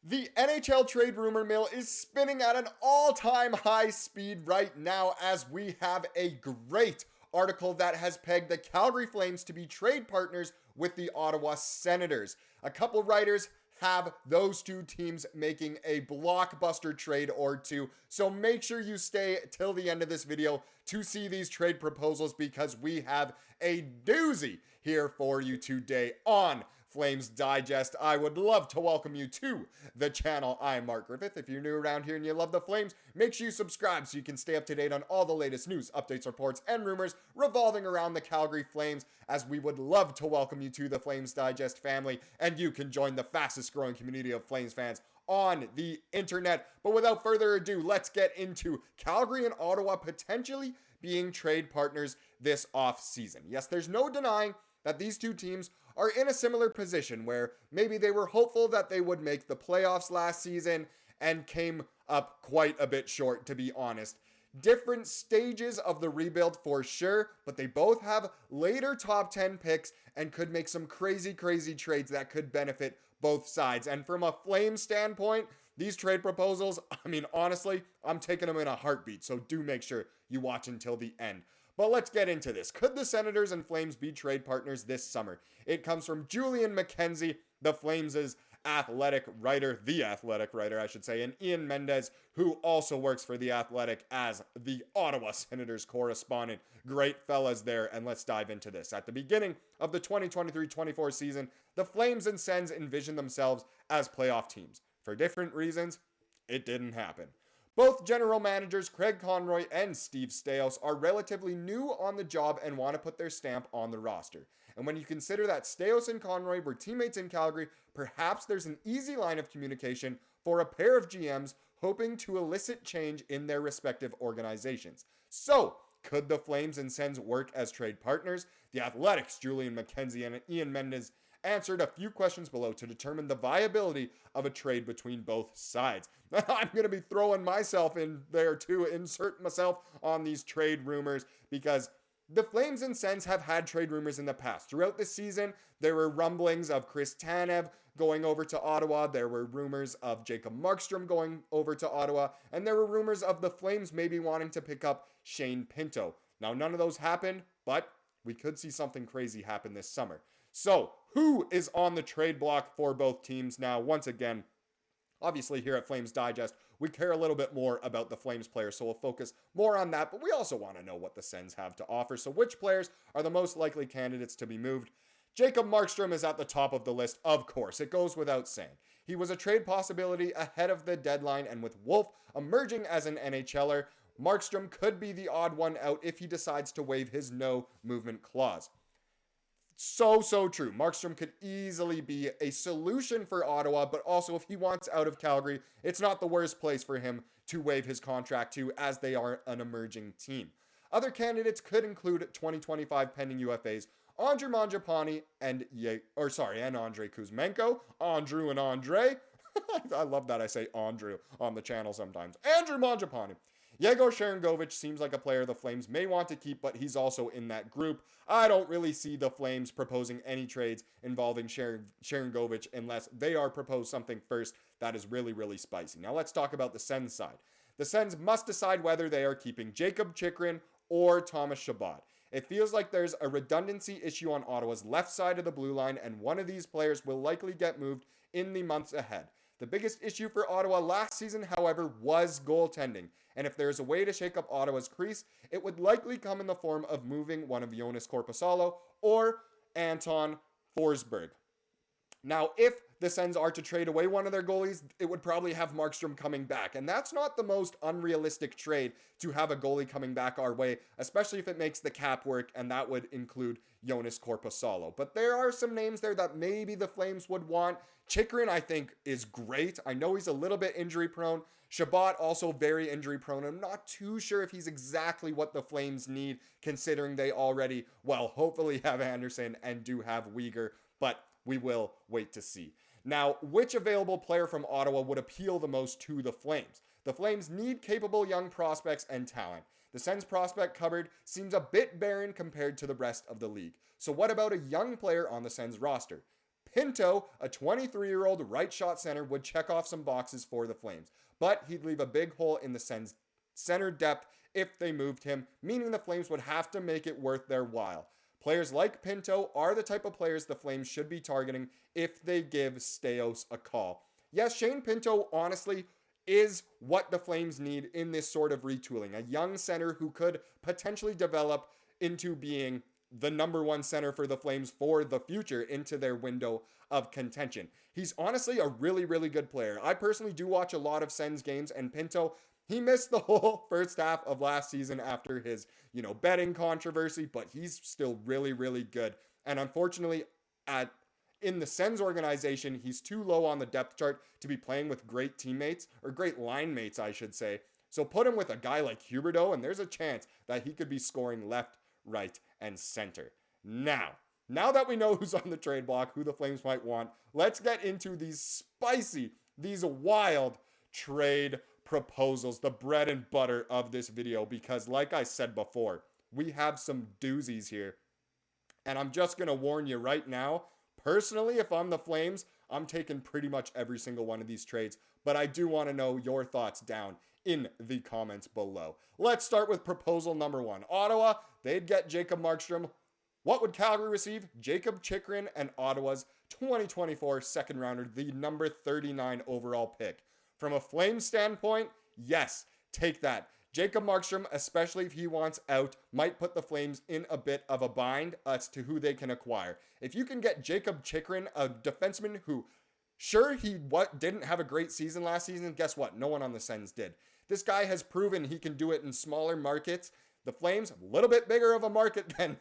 The NHL trade rumor mill is spinning at an all-time high speed right now as we have a great article that has pegged the Calgary Flames to be trade partners with the Ottawa Senators. A couple writers have those two teams making a blockbuster trade or two, so make sure you stay till the end of this video to see these trade proposals because we have a doozy here for you today on Flames Digest. I would love to welcome you to the channel. I'm Mark Griffith. If you're new around here and you love the Flames, make sure you subscribe so you can stay up to date on all the latest news, updates, reports, and rumors revolving around the Calgary Flames, as we would love to welcome you to the Flames Digest family, and you can join the fastest growing community of Flames fans on the internet. But without further ado, let's get into Calgary and Ottawa potentially being trade partners this offseason. Yes, there's no denying that these two teams are in a similar position where maybe they were hopeful that they would make the playoffs last season and came up quite a bit short, to be honest. Different stages of the rebuild for sure, but they both have later top 10 picks and could make some crazy trades that could benefit both sides. And from a Flames standpoint, these trade proposals, I mean, honestly, I'm taking them in a heartbeat, so do make sure you watch until the end. But let's get into this. Could the Senators and Flames be trade partners this summer? It comes from Julian MacKenzie, the Flames' athletic writer, I should say, and Ian Mendez, who also works for The Athletic as the Ottawa Senators correspondent. Great fellas there, and let's dive into this. At the beginning of the 2023-24 season, the Flames and Sens envisioned themselves as playoff teams. For different reasons, it didn't happen. Both general managers Craig Conroy and Steve Staios are relatively new on the job and want to put their stamp on the roster. And when you consider that Staios and Conroy were teammates in Calgary, perhaps there's an easy line of communication for a pair of GMs hoping to elicit change in their respective organizations. So, could the Flames and Sens work as trade partners? The Athletic's Julian MacKenzie and Ian Mendez answered a few questions below to determine the viability of a trade between both sides. I'm going to be throwing myself in there to insert myself on these trade rumors because the Flames and Sens have had trade rumors in the past. Throughout the season, there were rumblings of Chris Tanev going over to Ottawa. There were rumors of Jacob Markstrom going over to Ottawa. And there were rumors of the Flames maybe wanting to pick up Shane Pinto. Now, none of those happened, but we could see something crazy happen this summer. So, who is on the trade block for both teams now? Once again, obviously here at Flames Digest, we care a little bit more about the Flames players, so we'll focus more on that, but we also want to know what the Sens have to offer. So which players are the most likely candidates to be moved? Jacob Markstrom is at the top of the list, of course. It goes without saying. He was a trade possibility ahead of the deadline, and with Wolf emerging as an NHLer, Markstrom could be the odd one out if he decides to waive his no movement clause. So true. Markstrom could easily be a solution for Ottawa, but also if he wants out of Calgary, it's not the worst place for him to waive his contract to, as they are an emerging team. Other candidates could include 2025 pending UFAs Andrew Mangiapane and Andrei Kuzmenko. Andrew and Andre. I love that I say Andrew on the channel sometimes. Andrew Mangiapane. Yegor Sharangovich seems like a player the Flames may want to keep, but he's also in that group. I don't really see the Flames proposing any trades involving Sharangovich unless they are proposed something first that is really spicy. Now let's talk about the Sens side. The Sens must decide whether they are keeping Jakob Chychrun or Thomas Chabot. It feels like there's a redundancy issue on Ottawa's left side of the blue line, and one of these players will likely get moved in the months ahead. The biggest issue for Ottawa last season, however, was goaltending. And if there's a way to shake up Ottawa's crease, it would likely come in the form of moving one of Joonas Korpisalo or Anton Forsberg. Now, if the Sens are to trade away one of their goalies, it would probably have Markstrom coming back. And that's not the most unrealistic trade to have a goalie coming back our way, especially if it makes the cap work, and that would include Joonas Korpisalo. But there are some names there that maybe the Flames would want. Chychrun, I think, is great. I know he's a little bit injury prone. Chabot, also very injury prone. I'm not too sure if he's exactly what the Flames need, considering they already, well, hopefully have Andersson and do have Weegar, but we will wait to see. Now, which available player from Ottawa would appeal the most to the Flames? The Flames need capable young prospects and talent. The Sens prospect cupboard seems a bit barren compared to the rest of the league. So what about a young player on the Sens roster? Pinto, a 23-year-old right shot center, would check off some boxes for the Flames, but he'd leave a big hole in the Sens' center depth if they moved him, meaning the Flames would have to make it worth their while. Players like Pinto are the type of players the Flames should be targeting if they give Staios a call. Yes, Shane Pinto, honestly, is what the Flames need in this sort of retooling. A young center who could potentially develop into being the number one center for the Flames for the future into their window of contention. He's honestly a really, really good player. I personally do watch a lot of Sens games, and Pinto, he missed the whole first half of last season after his, betting controversy, but he's still really, really good. And unfortunately, in the Sens organization, he's too low on the depth chart to be playing with great teammates, or great line mates, I should say. So put him with a guy like Huberdeau, and there's a chance that he could be scoring left, right, and center. Now that we know who's on the trade block, who the Flames might want, let's get into these spicy, these wild trade proposals, the bread and butter of this video, because like I said before, we have some doozies here. And I'm just going to warn you right now, personally, if I'm the Flames, I'm taking pretty much every single one of these trades, but I do want to know your thoughts down in the comments below. Let's start with proposal number 1. Ottawa, they'd get Jacob Markstrom. What would Calgary receive? Jakob Chychrun and Ottawa's 2024 second rounder, the number 39 overall pick. From a Flames standpoint, yes, take that. Jacob Markstrom, especially if he wants out, might put the Flames in a bit of a bind as to who they can acquire. If you can get Jakob Chychrun, a defenseman who, sure, he didn't have a great season last season, guess what? No one on the Sens did. This guy has proven he can do it in smaller markets. The Flames, a little bit bigger of a market than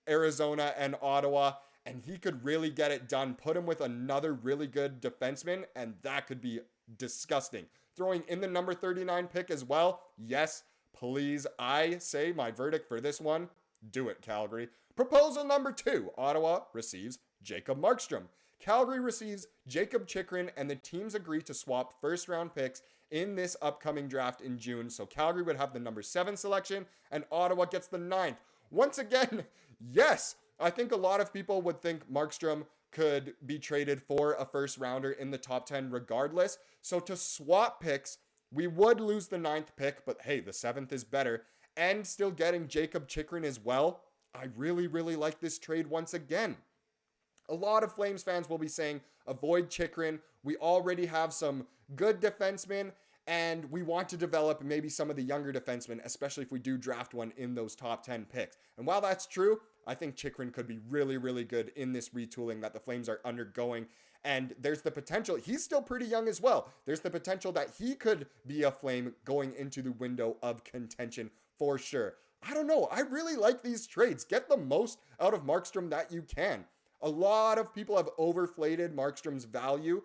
Arizona and Ottawa, and he could really get it done. Put him with another really good defenseman, and that could be disgusting. Throwing in the number 39 pick as well, yes, please. I say my verdict for this one, do it, Calgary. Proposal number 2, Ottawa receives Jacob Markstrom. Calgary receives Jakob Chychrun, and the teams agree to swap first-round picks in this upcoming draft in June. So Calgary would have the number 7 selection, and Ottawa gets the 9th. Once again, yes, I think a lot of people would think Markstrom could be traded for a first-rounder in the top 10 regardless. So to swap picks, we would lose the 9th pick, but hey, the 7th is better. And still getting Jakob Chychrun as well. I really, really like this trade once again. A lot of Flames fans will be saying, avoid Chychrun. We already have some good defensemen, and we want to develop maybe some of the younger defensemen, especially if we do draft one in those top 10 picks. And while that's true, I think Chychrun could be really, really good in this retooling that the Flames are undergoing. And there's the potential, he's still pretty young as well. There's the potential that he could be a Flame going into the window of contention for sure. I don't know. I really like these trades. Get the most out of Markstrom that you can. A lot of people have overflated Markstrom's value,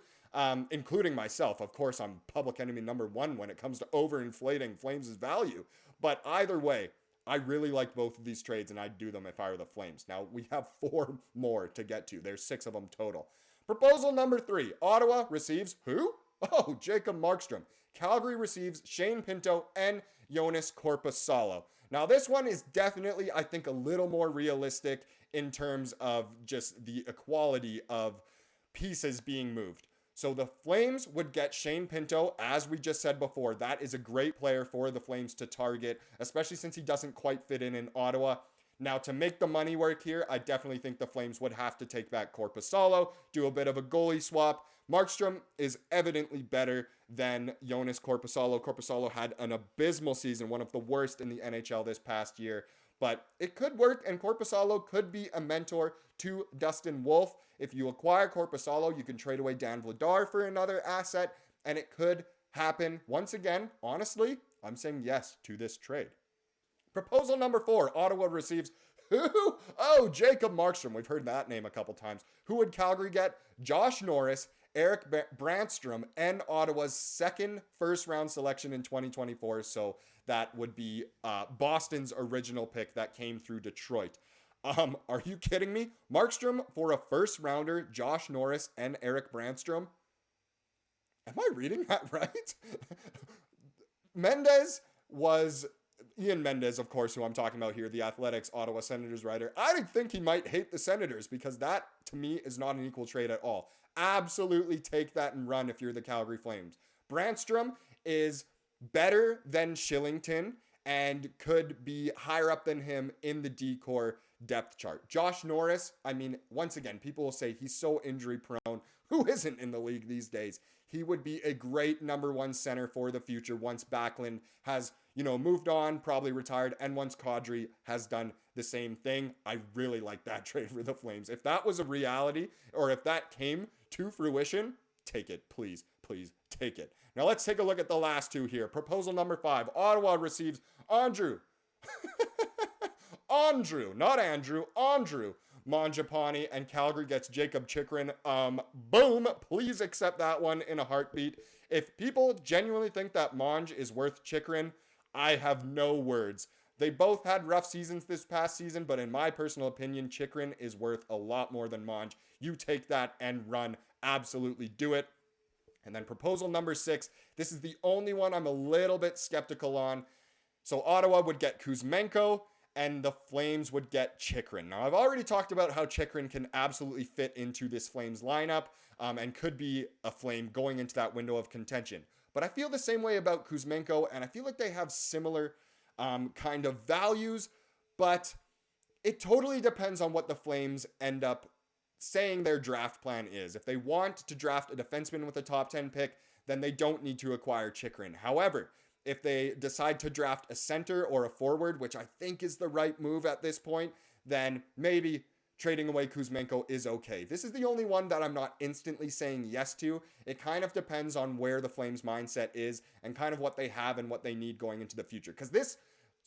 including myself. Of course, I'm public enemy number 1 when it comes to overinflating Flames' value. But either way, I really like both of these trades, and I'd do them if I were the Flames. Now, we have 4 more to get to. There's 6 of them total. Proposal number 3. Ottawa receives who? Oh, Jacob Markstrom. Calgary receives Shane Pinto and Joonas Korpisalo. Now, this one is definitely, I think, a little more realistic in terms of just the equality of pieces being moved. So the Flames would get Shane Pinto, as we just said before. That is a great player for the Flames to target, especially since he doesn't quite fit in Ottawa. Now, to make the money work here, I definitely think the Flames would have to take back Korpisalo, do a bit of a goalie swap. Markstrom is evidently better than Joonas Korpisalo. Korpisalo had an abysmal season, one of the worst in the NHL this past year. But it could work, and Korpisalo could be a mentor to Dustin Wolf. If you acquire Korpisalo, you can trade away Dan Vladar for another asset, and it could happen. Once again, honestly, I'm saying yes to this trade. Proposal number 4, Ottawa receives who? Oh, Jacob Markstrom. We've heard that name a couple times. Who would Calgary get? Josh Norris, Eric Brandstrom, and Ottawa's second first-round selection in 2024. So that would be Boston's original pick that came through Detroit. Are you kidding me? Markstrom for a first-rounder, Josh Norris, and Eric Brandstrom? Am I reading that right? Mendez was Ian Mendez, of course, who I'm talking about here, the Athletics Ottawa Senators writer, I think he might hate the Senators because that, to me, is not an equal trade at all. Absolutely take that and run if you're the Calgary Flames. Brandstrom is better than Shillington and could be higher up than him in the D-core depth chart. Josh Norris, I mean, once again, people will say he's so injury prone. Who isn't in the league these days? He would be a great number one center for the future once Backlund has, moved on, probably retired, and once Kadri has done the same thing. I really like that trade for the Flames. If that was a reality, or if that came to fruition, take it, please, please take it. Now let's take a look at the last two here. Proposal number 5. Ottawa receives Andrew Mangiapane, and Calgary gets Jakob Chychrun. Boom. Please accept that one in a heartbeat. If people genuinely think that Manj is worth Chychrun, I have no words. They both had rough seasons this past season, but in my personal opinion, Chychrun is worth a lot more than Manj. You take that and run. Absolutely do it. And then proposal number 6. This is the only one I'm a little bit skeptical on. So Ottawa would get Kuzmenko, and the Flames would get Chychrun. Now, I've already talked about how Chychrun can absolutely fit into this Flames lineup and could be a Flame going into that window of contention. But I feel the same way about Kuzmenko, and I feel like they have similar kind of values, but it totally depends on what the Flames end up saying their draft plan is. If they want to draft a defenseman with a top 10 pick, then they don't need to acquire Chychrun. However, if they decide to draft a center or a forward, which I think is the right move at this point, then maybe trading away Kuzmenko is okay. This is the only one that I'm not instantly saying yes to. It kind of depends on where the Flames' mindset is and kind of what they have and what they need going into the future. Because this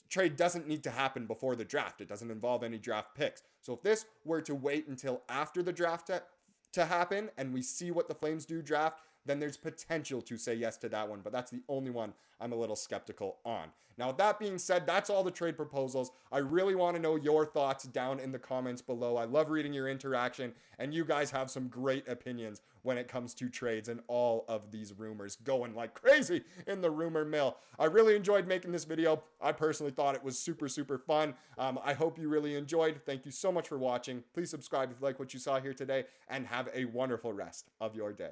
trade doesn't need to happen before the draft. It doesn't involve any draft picks. So if this were to wait until after the draft to happen and we see what the Flames do draft, then there's potential to say yes to that one, but that's the only one I'm a little skeptical on. Now, with that being said, that's all the trade proposals. I really want to know your thoughts down in the comments below. I love reading your interaction, and you guys have some great opinions when it comes to trades and all of these rumors going like crazy in the rumor mill. I really enjoyed making this video. I personally thought it was super, super fun. I hope you really enjoyed. Thank you so much for watching. Please subscribe if you like what you saw here today, and have a wonderful rest of your day.